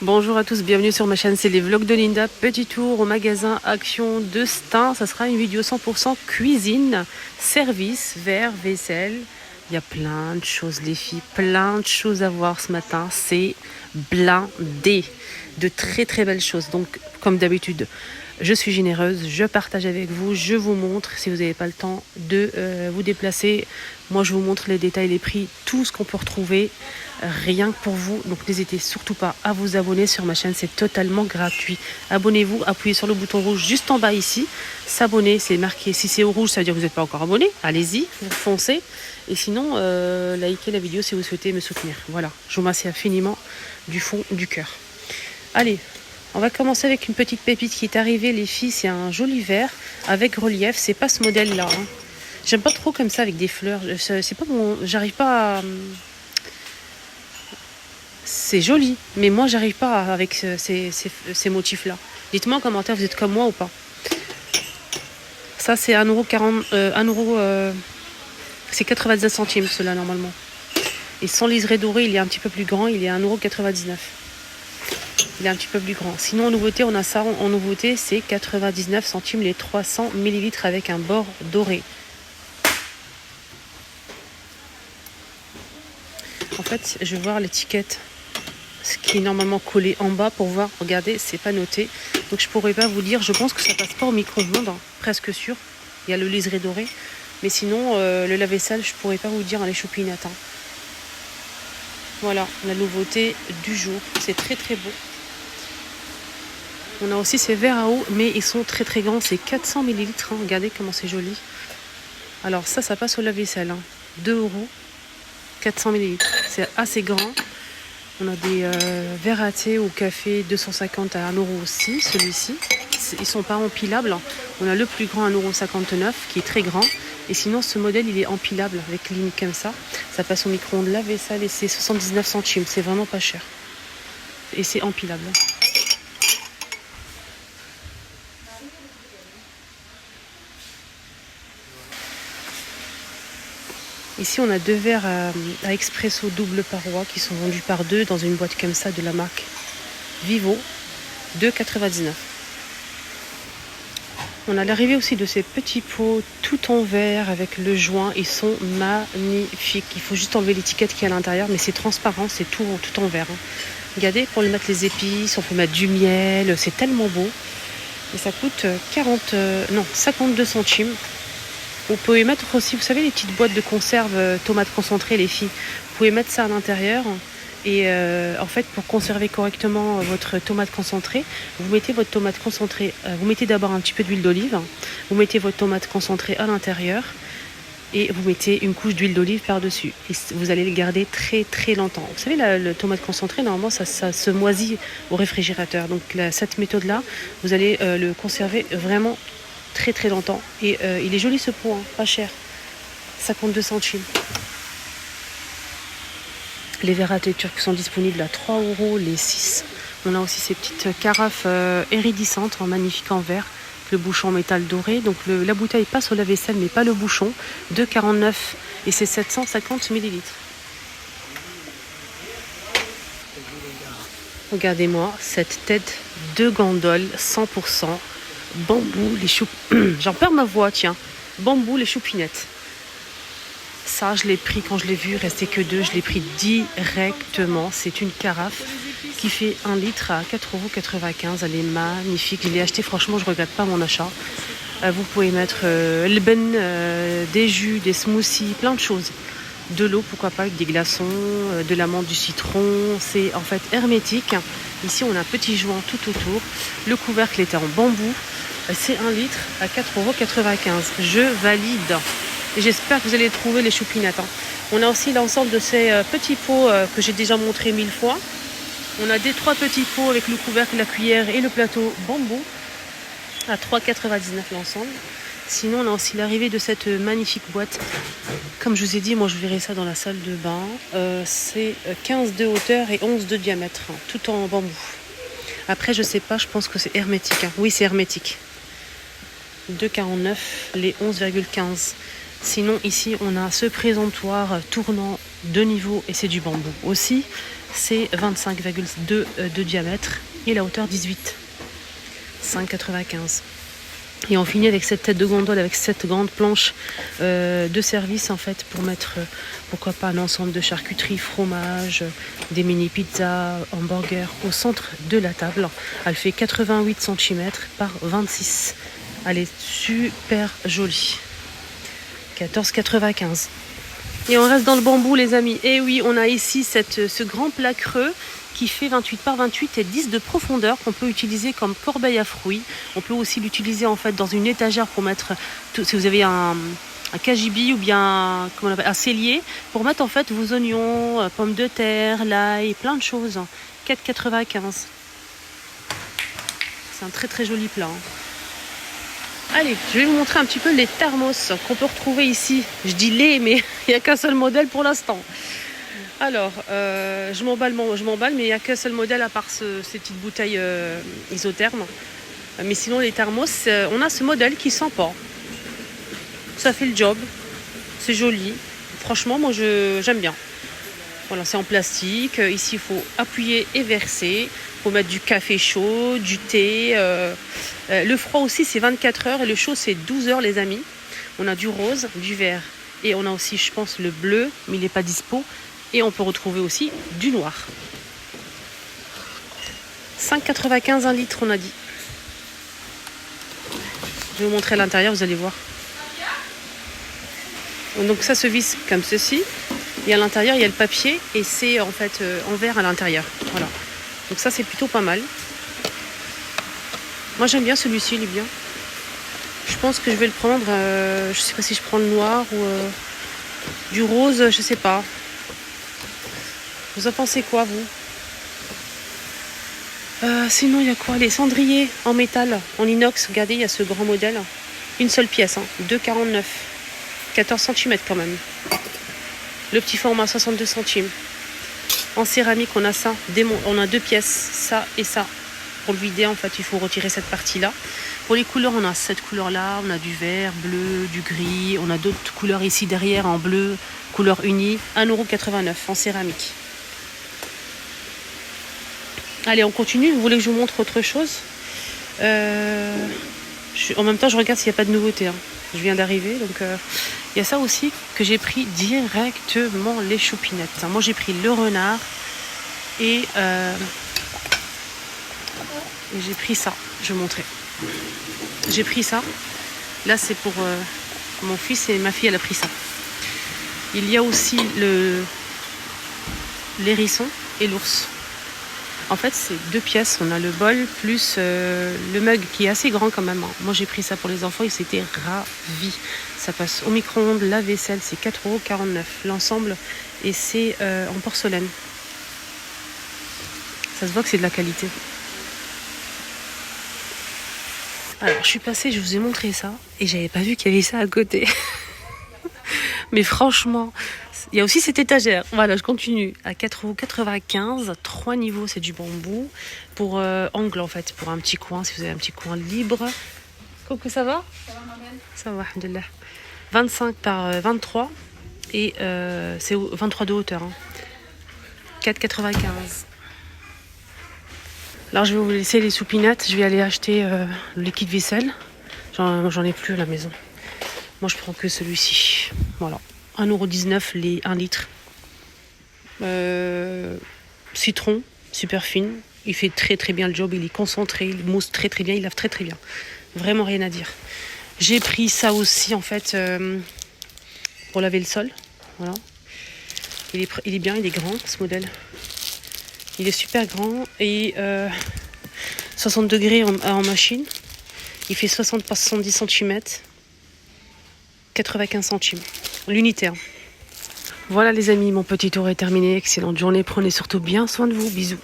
Bonjour à tous, bienvenue sur ma chaîne, c'est les vlogs de Linda. Petit tour au magasin Action de Stein. Ça sera une vidéo 100% cuisine, service, verre, vaisselle. Il y a plein de choses les filles, plein de choses à voir ce matin. C'est blindé de très très belles choses. Donc comme d'habitude, je suis généreuse, je partage avec vous, je vous montre. Si vous n'avez pas le temps de vous déplacer, moi je vous montre les détails, les prix, tout ce qu'on peut retrouver rien que pour vous. Donc n'hésitez surtout pas à vous abonner sur ma chaîne, c'est totalement gratuit. Abonnez-vous, appuyez sur le bouton rouge juste en bas ici. S'abonner, c'est marqué. Si c'est au rouge, ça veut dire que vous n'êtes pas encore abonné. Allez-y, foncez. Et sinon, likez la vidéo si vous souhaitez me soutenir. Voilà, je vous remercie infiniment du fond du cœur. Allez, on va commencer avec une petite pépite qui est arrivée, les filles. C'est un joli verre avec relief. C'est pas ce modèle-là. Hein. J'aime pas trop comme ça avec des fleurs. C'est pas bon. J'arrive pas à... C'est joli, mais moi j'arrive pas avec ces motifs-là. Dites-moi en commentaire, vous êtes comme moi ou pas. Ça c'est 1,40 €, c'est 99 centimes cela normalement. Et sans liseré doré, il est un petit peu plus grand, il est 1,99 €. Il est un petit peu plus grand. Sinon en nouveauté, on a ça en nouveauté, c'est 99 centimes les 300 ml avec un bord doré. En fait, je vais voir l'étiquette. Ce qui est normalement collé en bas pour voir, regardez, c'est pas noté. Donc je pourrais pas vous dire, je pense que ça passe pas au micro-ondes, hein, presque sûr. Il y a le liseré doré. Mais sinon, le lave-vaisselle, je pourrais pas vous dire les choupinettes. Hein. Voilà, la nouveauté du jour. C'est très très beau. On a aussi ces verres à eau, mais ils sont très très grands. C'est 400 ml. Hein. Regardez comment c'est joli. Alors ça passe au lave-vaisselle. Hein. 2 €, 400 ml. C'est assez grand. On a des verres à thé ou café 250 à 1 € aussi, celui-ci. Ils sont pas empilables. On a le plus grand 1,59 € qui est très grand. Et sinon, ce modèle, il est empilable avec ligne comme ça. Ça passe au micro-ondes lave-vaisselle et c'est 79 centimes. C'est vraiment pas cher. Et c'est empilable. Ici, on a 2 verres à expresso double paroi qui sont vendus par 2 dans une boîte comme ça de la marque Vivo, 2,99 €. On a l'arrivée aussi de ces petits pots tout en verre avec le joint. Ils sont magnifiques. Il faut juste enlever l'étiquette qui est à l'intérieur, mais c'est transparent, c'est tout en verre. Hein. Regardez, pour mettre les épices, on peut mettre du miel, c'est tellement beau. Et ça coûte 52 centimes. Vous pouvez mettre aussi, vous savez, les petites boîtes de conserve tomates concentrées, les filles. Vous pouvez mettre ça à l'intérieur. Et en fait, pour conserver correctement votre tomate concentrée, vous mettez votre tomate concentrée. Vous mettez d'abord un petit peu d'huile d'olive. Vous mettez votre tomate concentrée à l'intérieur. Et vous mettez une couche d'huile d'olive par-dessus. Et vous allez le garder très très longtemps. Vous savez, le tomate concentrée, normalement, ça se moisit au réfrigérateur. Donc cette méthode-là, vous allez le conserver vraiment très très longtemps. Et il est joli ce pot, hein, pas cher. 52 centimes. Les verres à thé turcs sont disponibles à 3 € les 6. On a aussi ces petites carafes iridescentes en magnifique en verre. Le bouchon en métal doré. Donc la bouteille passe au lave-vaisselle mais pas le bouchon. 2,49 € et c'est 750 ml. Regardez-moi cette tête de gondole 100% bambou, les choux. J'en perds ma voix, tiens. Bambou, les choupinettes. Ça, je l'ai pris quand je l'ai vu, il restait que 2. Je l'ai pris directement. C'est une carafe qui fait 1 litre à 4,95 €. Elle est magnifique. Je l'ai acheté, franchement, je ne regrette pas mon achat. Vous pouvez mettre des jus, des smoothies, plein de choses. De l'eau, pourquoi pas, avec des glaçons, de l'amande, du citron. C'est en fait hermétique. Ici, on a un petit joint tout autour. Le couvercle était en bambou. C'est 1 litre à 4,95 €. Je valide. Et j'espère que vous allez trouver les choupinettes. Hein. On a aussi l'ensemble de ces petits pots que j'ai déjà montré 1000 fois. On a des 3 petits pots avec le couvercle, la cuillère et le plateau bambou à 3,99 € l'ensemble. Sinon, on a aussi l'arrivée de cette magnifique boîte. Comme je vous ai dit, moi je verrai ça dans la salle de bain. C'est 15 de hauteur et 11 de diamètre, hein, tout en bambou. Après, je sais pas, je pense que c'est hermétique. Hein. Oui, c'est hermétique. 2,49 € les 11,15 €. Sinon, ici, on a ce présentoir tournant de niveau et c'est du bambou aussi. c'est 25,2 de diamètre et la hauteur 18. 5,95. Et on finit avec cette tête de gondole, avec cette grande planche de service en fait pour mettre, pourquoi pas, un ensemble de charcuterie, fromage, des mini pizzas, hamburgers au centre de la table. Elle fait 88 cm par 26. Elle est super jolie. 14,95. Et on reste dans le bambou les amis. Et oui, on a ici ce grand plat creux qui fait 28 par 28 et 10 de profondeur qu'on peut utiliser comme corbeille à fruits. On peut aussi l'utiliser en fait dans une étagère pour mettre, si vous avez un cagibi ou bien un cellier, pour mettre en fait vos oignons, pommes de terre, l'ail, plein de choses. 4,95. C'est un très très joli plat. Allez, je vais vous montrer un petit peu les thermos qu'on peut retrouver ici. Je dis les, mais il n'y a qu'un seul modèle pour l'instant. Alors, je m'emballe, mais il n'y a qu'un seul modèle à part ces petites bouteilles isothermes. Mais sinon, les thermos, on a ce modèle qui sent pas. Ça fait le job. C'est joli. Franchement, moi, j'aime bien. Voilà, c'est en plastique. Ici, il faut appuyer et verser. Il faut mettre du café chaud, du thé. Le froid aussi, c'est 24 heures. Et le chaud, c'est 12 heures, les amis. On a du rose, du vert. Et on a aussi, je pense, le bleu, mais il n'est pas dispo. Et on peut retrouver aussi du noir. 5,95 un litre, on a dit. Je vais vous montrer l'intérieur, vous allez voir. Donc ça se visse comme ceci. Et à l'intérieur, il y a le papier. Et c'est en fait en verre à l'intérieur. Voilà. Donc ça, c'est plutôt pas mal. Moi, j'aime bien celui-ci, il est bien. Je pense que je vais le prendre. Je sais pas si je prends le noir ou du rose, je sais pas. Vous en pensez quoi, vous? Sinon, il y a quoi? Les cendriers en métal, en inox. Regardez, il y a ce grand modèle. Une seule pièce, 2,49. 14 cm quand même. Le petit format, 62 centimes. En céramique, on a ça. On a deux pièces, ça et ça. Pour le vider, en fait, il faut retirer cette partie-là. Pour les couleurs, on a cette couleur-là. On a du vert, bleu, du gris. On a d'autres couleurs ici derrière en bleu, couleur unie. 1,89 € en céramique. Allez, on continue. Vous voulez que je vous montre autre chose? En même temps, je regarde s'il n'y a pas de nouveauté. Je viens d'arriver, donc il y a ça aussi que j'ai pris directement, les choupinettes. Moi, j'ai pris le renard et j'ai pris ça. Je vais vous montrer. J'ai pris ça. Là, c'est pour mon fils et ma fille, elle a pris ça. Il y a aussi l'hérisson et l'ours. En fait, c'est deux pièces. On a le bol plus le mug qui est assez grand quand même. Moi, j'ai pris ça pour les enfants. Ils s'étaient ravis. Ça passe au micro-ondes. La vaisselle, c'est 4,49 € l'ensemble. Et c'est en porcelaine. Ça se voit que c'est de la qualité. Alors, je suis passée, je vous ai montré ça. Et j'avais pas vu qu'il y avait ça à côté. Mais franchement... Il y a aussi cette étagère. Voilà, je continue. À 4,95 €, 3 niveaux, c'est du bambou. Pour angle, en fait, pour un petit coin, si vous avez un petit coin libre. Coucou, ça va? Ça va, alhamdoulilah. 25 par 23. Et c'est 23 de hauteur. 4,95 €. Alors, je vais vous laisser les soupinettes. Je vais aller acheter le liquide vaisselle. J'en ai plus à la maison. Moi, je prends que celui-ci. Voilà. 1,19 € 1 litre. Citron, super fine. Il fait très très bien le job. Il est concentré, il mousse très très bien, il lave très très bien. Vraiment rien à dire. J'ai pris ça aussi en fait pour laver le sol. Voilà. Il est bien, il est grand ce modèle. Il est super grand et 60 degrés en machine. Il fait 60 par 70 cm. 95 centimes. L'unité. Voilà les amis, mon petit tour est terminé. Excellente journée. Prenez surtout bien soin de vous. Bisous.